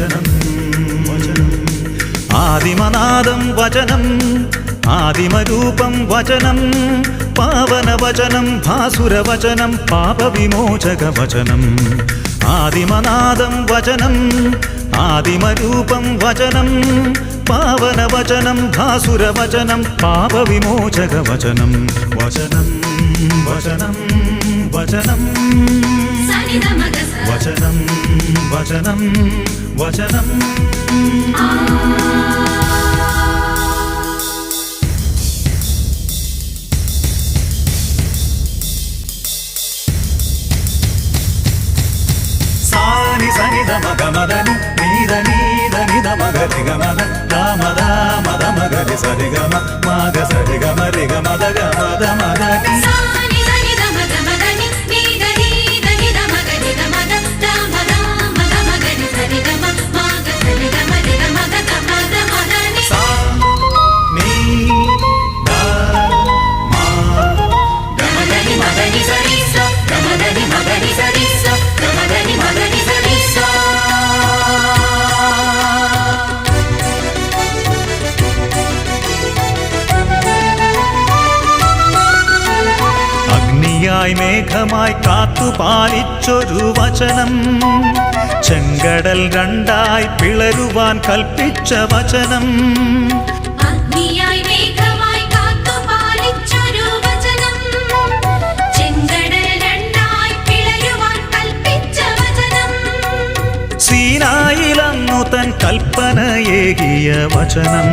വചനം ആദിമനാദം വചനം ആദിമരൂപം വചനം പാവനവചനം ഭാസുരവചനം പാപവിമോചകവചനം ആദിമനാദം വചനം ആദിമരൂപം വചനം പാവനവചനം ഭാസുരവചനം പാപവിമോചകവചനം വചനം വചനം വചനം വചനം വചനം വചനം സാനി സനി ധ മഗ മദനി നീദ നീദ നിദ മഗ രി ഗ മദ ധ മദ മദ മഗ രി സരി ഗ മ മഗ സരി ഗ മ രി ഗ മദ ഗ മദ മദ നി സാനി സനി ധ മഗ മദനി നീദ നീദ നിദ മഗ രി ഗ മദ ധ മദ മദ മഗ രി സരി ഗ മ മഗ സരി ഗ മ രി ഗ മദ ഗ മദ മദ നി സാ നീ ധ മ ഗ മദനി മദനി സരി സ ഗ മദനി മദനി സരി സ ഗ മദനി മദനി സരി സ അഗ്നിയായി മേഘമായി കാത്തുപാലിച്ചൊരു വചനം ചെങ്കടൽ രണ്ടായി പിളരുവാൻ കൽപ്പിച്ച വചനം അഗ്നിയായി മേഘമായി കാത്തുപാലിച്ചൊരു വചനം ചെങ്കടൽ രണ്ടായി പിളരുവാൻ കൽപ്പിച്ച വചനം സീനായിലന്നു തൻ കൽപ്പനയേകിയ വചനം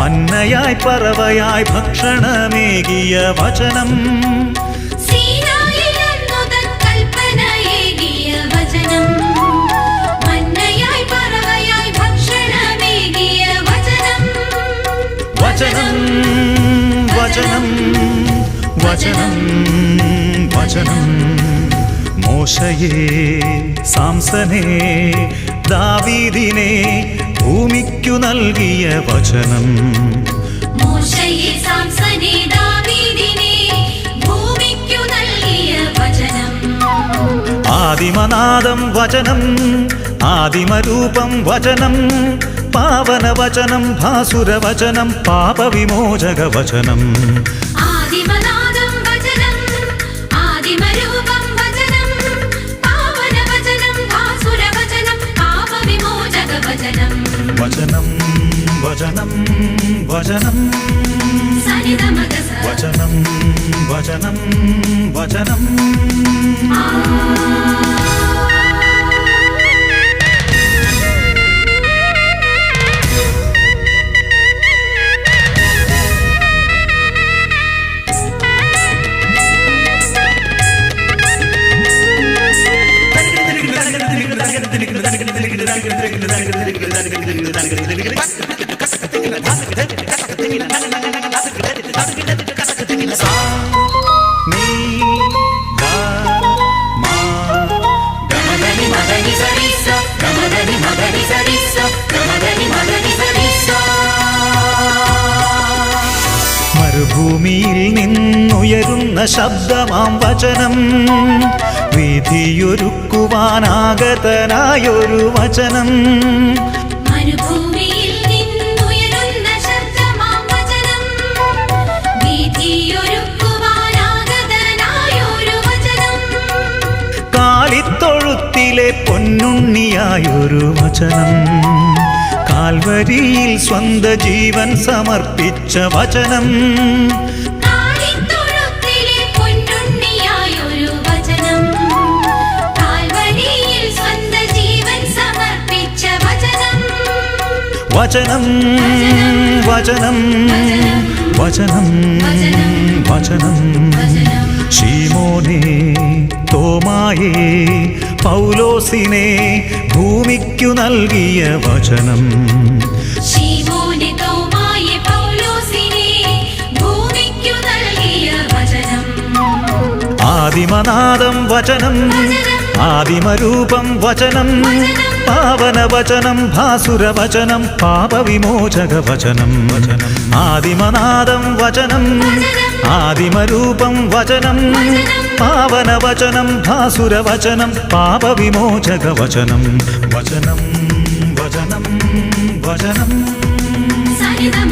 മന്നയായി പറവയായി ഭക്ഷണമേകിയ വചനം സീനായിലന്നു തൻ കൽപ്പനയേകിയ വചനം മന്നയായി പറവയായി ഭക്ഷണമേകിയ വചനം വചനം വചനം വചനം വചനം മോശയെ സാംസനെ ദാവീദിനെ ഭൂമിക്കു നൽകിയ വചനം മോശയെ സാംസനെ ദാവീദിനെ ഭൂമിക്കു നൽകിയ വചനം ആദിമനാദം വചനം ആദിമരൂപം വചനം പാവനവചനം ഭാസുരവചനം പാപവിമോചകവചനം ആദിമനാദം വചനം ആദിമരൂപം വചനം പാവനവചനം ഭാസുരവചനം പാപവിമോചകവചനം വചനം വചനം വചനം സനിധമഗ വചനം വചനം വചനം മരുഭൂമിയിൽ നിന്നുയരുന്ന ശബ്ദമാം വചനം വിധിയൊരുക്കുവാനാഗതനായൊരു വചനം മരുഭൂമിയിൽ നിന്നുയരുന്ന ശബ്ദമാം വചനം വിധിയൊരുക്കുവാനാഗതനായൊരു വചനം കാലിത്തൊഴുത്തിലെ പൊന്നുണ്ണിയായൊരു വചനം കാൽവരിയിൽ സ്വന്ത ജീവൻ സമർപ്പിച്ച വചനം കാലിത്തൊഴുത്തിലെ പൊന്നുണ്ണിയായൊരു വചനം കാൽവരിയിൽ സ്വന്ത ജീവൻ സമർപ്പിച്ച വചനം വചനം വചനം വചനം വചനം ശീമോനെ തോമായെ പൗലോസിനെ ഭൂമിക്കു നൽകിയ വചനം ശീമോനെ തോമായെ പൗലോസിനെ ഭൂമിക്കു നൽകിയ വചനം ആദിമനാദം വചനം ആദിമരൂപം വചനം പാവനവചനം ഭാസുരവചനം പാപവിമോചകവചനം ആദിമനാദം വചനം ആദിമരൂപം വചനം പാവനവചനം ഭാസുരവചനം പാപവിമോചകവചനം വചനം വചനം വചനം സരിഗമ